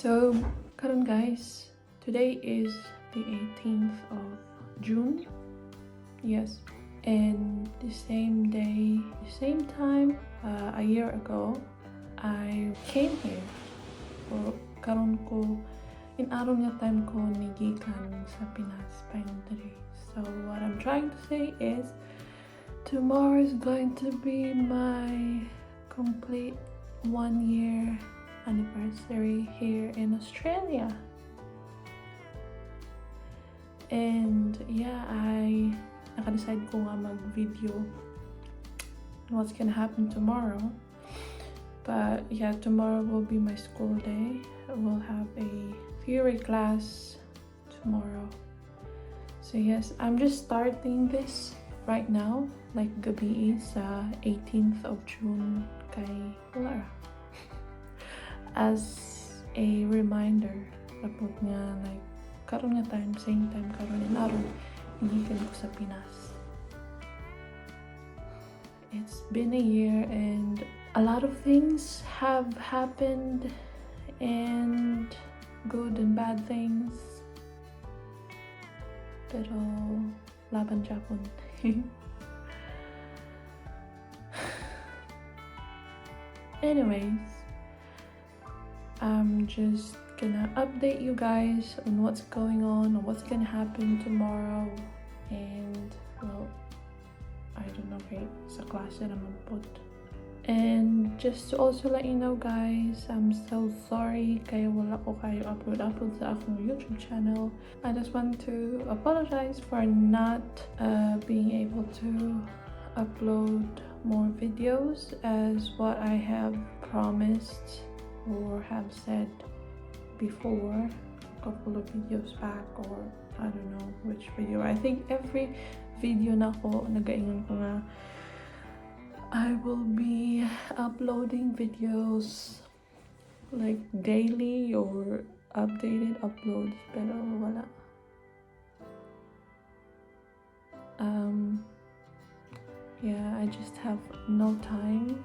So, karon guys, today is the 18th of June. Yes, and the same day, the same time, a year ago, I came here. So, karon ko, in aron nga time ko nigikan sa Pinas Pine. So, what I'm trying to say is, tomorrow is going to be my complete 1 year anniversary here in Australia. And yeah, I naka-decide ko nga mag-video what's gonna happen tomorrow. But yeah, tomorrow will be my school day. We'll have a theory class tomorrow. So yes, I'm just starting this right now, like gabi sa 18th of June kay Lara. As a reminder, kapag nga like karon nga time, same time karon in aron higikan ko sa Pinas. It's been a year and a lot of things have happened, and good and bad things. Pero laban Japon. Anyways, I'm just gonna update you guys on what's going on what's gonna happen tomorrow. And well, I don't know, okay, sa klase naman po. And just to also let you know guys, I'm so sorry kaya wala ko kayo upload sa akong YouTube channel. I just want to apologize for not being able to upload more videos as what I have promised or have said before, a couple of videos back, or I don't know which video. I think every video na ko nagaingon ko nga I will be uploading videos like daily or updated uploads, pero wala. Yeah, I just have no time.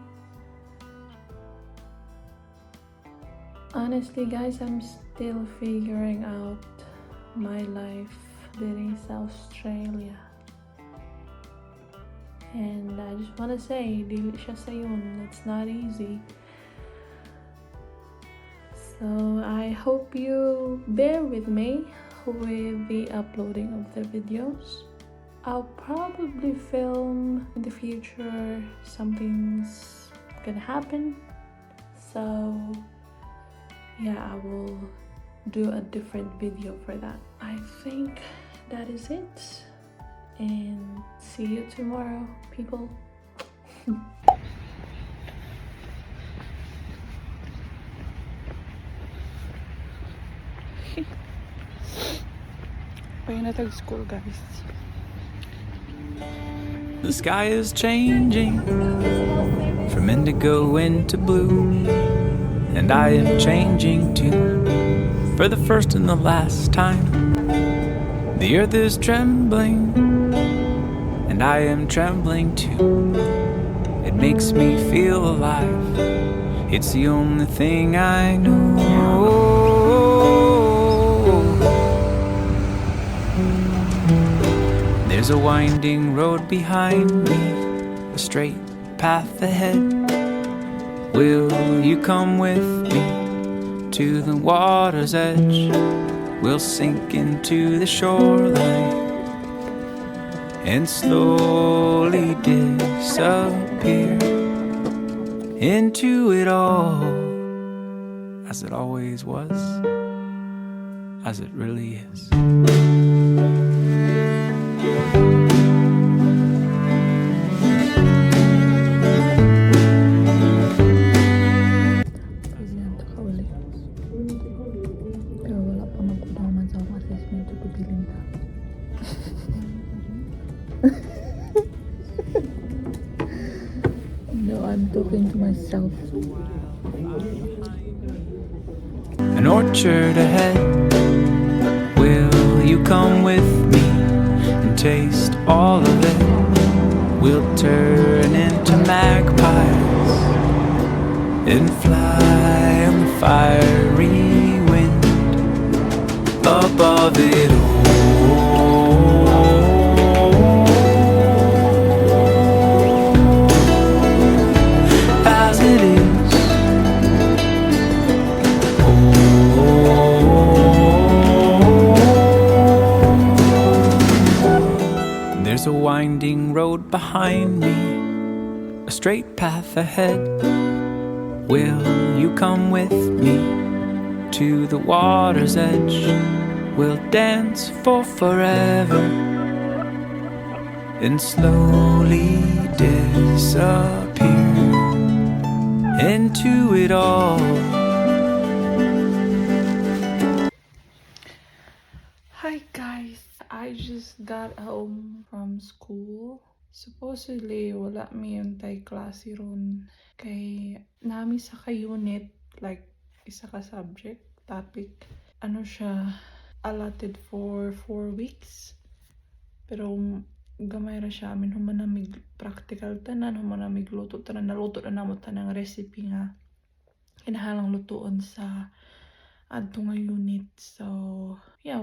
Honestly guys, I'm still figuring out my life in Australia. And I just want to say, dili siya sayon. It's not easy. So I hope you bear with me with the uploading of the videos. I'll probably film in the future. Something's gonna happen. So yeah, I will do a different video for that. I think that is it. And see you tomorrow, people. Painatag school, guys. The sky is changing from indigo into blue, and I am changing too, for the first and the last time. The earth is trembling, and I am trembling too. It makes me feel alive. It's the only thing I know. There's a winding road behind me, a straight path ahead. Will you come with me to the water's edge? We'll sink into the shoreline and slowly disappear into it all, as it always was, as it really is. No, I'm talking to myself. An orchard ahead. Will you come with me and taste all of it? We'll turn into magpies and fly on the fiery wind. of it all as it is. There's a winding road behind me, a straight path ahead. Will you come with me to the water's edge? We'll dance for forever and slowly disappear into it all. Hi guys! I just got home from school. Supposedly, wala mi yung tay klase ron. Kay nami sa ka-unit, like isa ka subject, topic. Ano siya, allotted for 4 weeks. Pero gamay ra siya amin human na mig practical tanan, human na mig luto tanan, naluto na namo tanang recipe nga kinahalang lutuon sa adto nga unit. So yeah,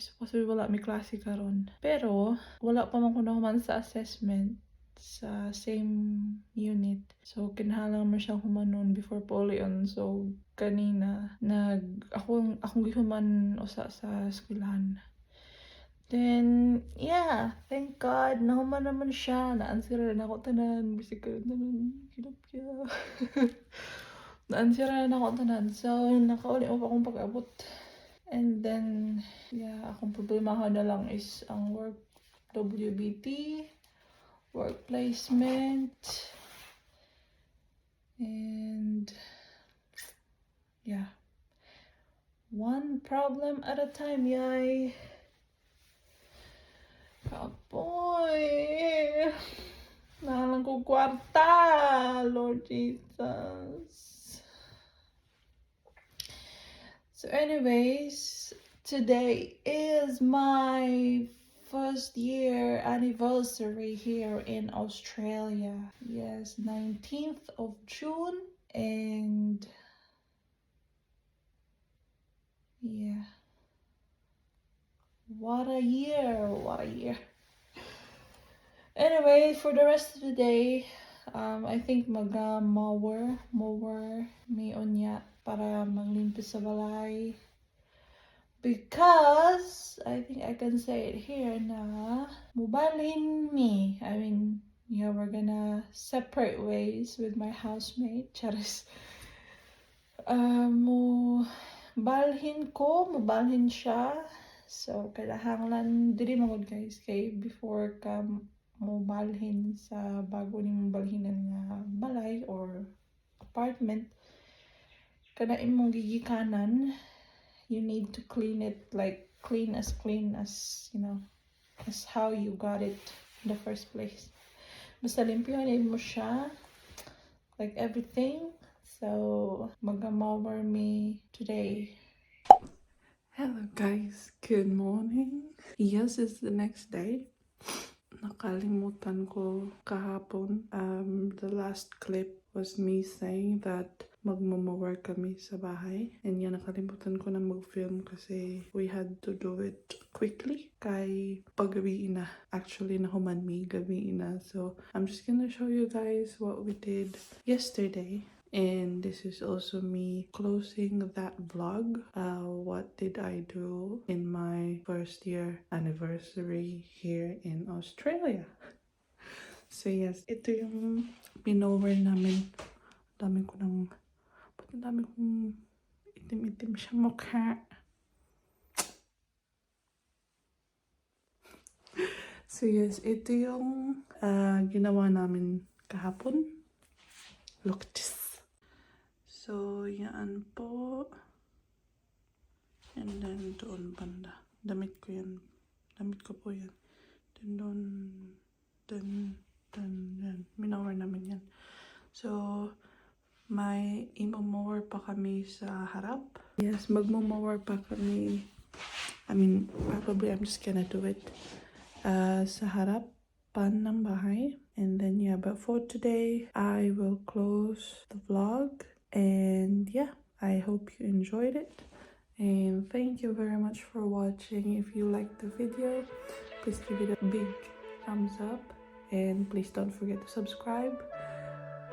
supposedly wala mi klase karon. Pero wala pa man ko nahuman sa assessment sa same unit. So kinahanglan mo siyang humanon before poli on. So kanina akong gihuman usa sa eskwelahan. Then yeah, thank God nahuman naman siya. Na-answer na ako tanan, bisig ka tanan kinapya. Na-answer na ako tanan. So nakauli pa akong pag-abot. And then yeah, akong problema na lang is ang work WBT, work placement, and yeah, one problem at a time, yay. Kapoy, nalang ko kwarta, Lord Jesus. So anyways, today is my first year anniversary here in Australia. Yes, 19th of June, and yeah, what a year. Anyway, for the rest of the day, I think mower mi unya para maglimpis sa balay. Because I think I can say it here na mubalhin me. I mean, yeah, we're gonna separate ways with my housemate. Charis. Mubalhin siya. So, kailangan dili magod guys kay before ka mubalhin sa bago ni mubalhinan nga balay or apartment, kana imong gigikanan, you need to clean it, like clean as you know, as how you got it in the first place. Basta limpyohan mo siya, like everything. So mag-mower me today. Hello guys, good morning. Yes, it's the next day. Nakalimutan ko kahapon. The last clip was me saying that magmamawer kami sa bahay. And yan, nakalimutan ko na mag-film kasi we had to do it quickly. Kay paggabi na. Actually, nahuman mi gabi na. So, I'm just gonna show you guys what we did yesterday. And this is also me closing that vlog. What did I do in my first year anniversary here in Australia? So yes, ito yung pinover namin. Dami kong itim-itim siya mukha. So yes, ito yung ginawa namin kahapon. Look at this. So, yan po. And then, doon banda. Damit ko po yan. Then, doon, yan. Minower namin yan. So, may imo-mower pa kami sa harap. Yes, magmo-mower pa kami. I mean, probably I'm just gonna do it sa harapan ng bahay. And then, yeah, but for today, I will close the vlog. And yeah, I hope you enjoyed it. And thank you very much for watching. If you liked the video, please give it a big thumbs up. And please don't forget to subscribe.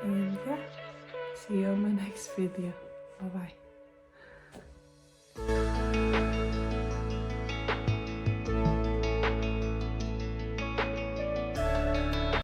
And yeah, see you on my next video. Bye bye.